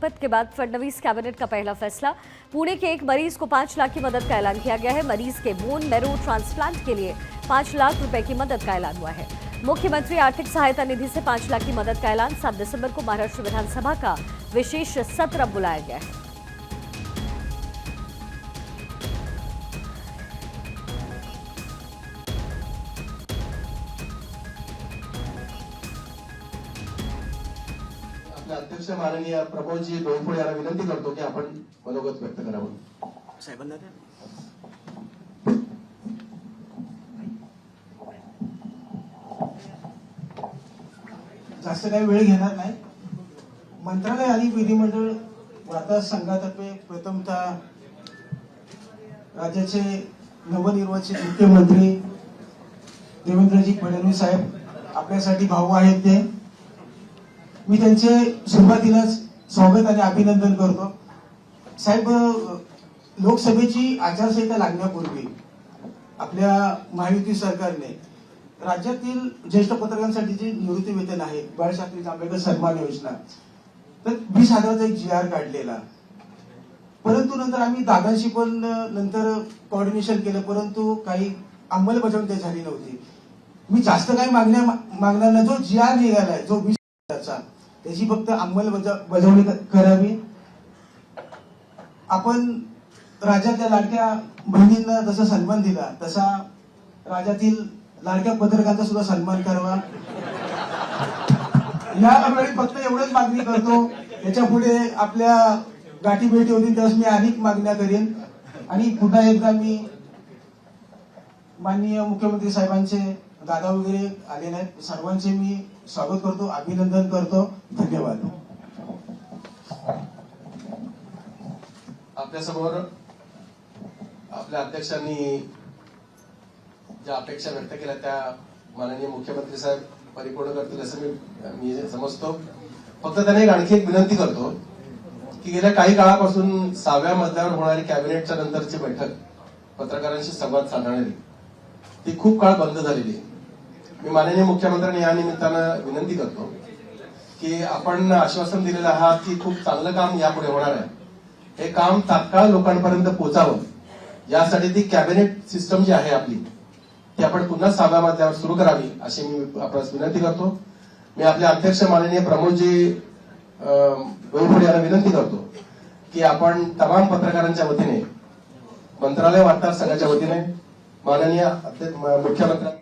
जनपद के बाद फडणवीस कैबिनेट का पहला फैसला। पुणे के एक मरीज को 5 लाख की मदद का ऐलान किया गया है। मरीज के बोन मैरो ट्रांसप्लांट के लिए 5 लाख रुपए की मदद का ऐलान हुआ है। मुख्यमंत्री आर्थिक सहायता निधि से 5 लाख की मदद का ऐलान। 7 दिसंबर को महाराष्ट्र विधानसभा का विशेष सत्र बुलाया गया है। अध्यक्ष माननीय प्रमोदजी डोईफोडे यांना विनंती करतो की आपण मनोगत व्यक्त करावं. साहेबांना जास्त काही वेळ घेणार नाही. मंत्रालय आणि विधिमंडळ वार्ता संघातर्फे प्रथमतः राज्याचे नवनिर्वाचित मुख्यमंत्री देवेंद्रजी फडणवीस साहेब आपल्यासाठी भाऊ आहेत. ते मी त्यांचे सुरुवातीलाच स्वागत आणि अभिनंदन करतो. साहेब, लोकसभेची आचारसंहिता लागण्यापूर्वी आपल्या महायुती सरकारने राज्यातील ज्येष्ठ पत्रकारांसाठी जे निवृत्ती वेतन आहे, बाळशास्त्री जांभेकर सन्मान योजना, तर 20,000चा एक GR काढलेला. परंतु नंतर आम्ही दादांशी पण नंतर कोऑर्डिनेशन केलं, परंतु काही अंमलबजावणी झाली नव्हती. मी जास्त काही मागणार नाही. जो GR निघालाय, जो 20,000चा, त्याची फक्त अंमलबजावणी करावी. आपण राज्यातल्या लाडक्या बहिणींना जसा सन्मान दिला, तसा राज्यातील लाडक्या पत्रकारांचा सुद्धा सन्मान करावा. यावेळी फक्त एवढंच मागणी करतो. याच्या पुढे आपल्या गाठी भेटी होतील त्यावेळेस मी अनेक मागण्या करेन. आणि पुन्हा एकदा मी माननीय मुख्यमंत्री साहेबांचे, दादा वगैरे आलेले आहेत, सर्वांचे मी स्वागत करतो, अभिनंदन करतो. धन्यवाद. आपल्यासमोर आपल्या अध्यक्षांनी ज्या अपेक्षा व्यक्त केल्या त्या माननीय मुख्यमंत्री साहेब परिपूर्ण करतील असं मी समजतो. फक्त त्यांना आणखी एक विनंती करतो की गेल्या काही काळापासून 6व्या मजल्यावर होणारी कॅबिनेटच्या नंतरची बैठक पत्रकारांशी संवाद साधणारी ती खूप काळ बंद झालेली आहे. मी माननीय मुख्यमंत्र्यांनी या निमित्तानं विनंती करतो की आपण आश्वासन दिलेलं आहात की खूप चांगलं काम यापुढे होणार आहे. हे काम तात्काळ लोकांपर्यंत पोहोचावं यासाठी ती कॅबिनेट सिस्टम जी आहे आपली ती आपण पुन्हा 6व्या मजल्यावर सुरू करावी अशी मी आपल्यास विनंती करतो. मी आपले अध्यक्ष माननीय प्रमोदजी डोईफोडे यांना विनंती करतो की आपण तमाम पत्रकारांच्या वतीने, मंत्रालय वार्ताहर संघाच्या वतीने माननीय मुख्यमंत्री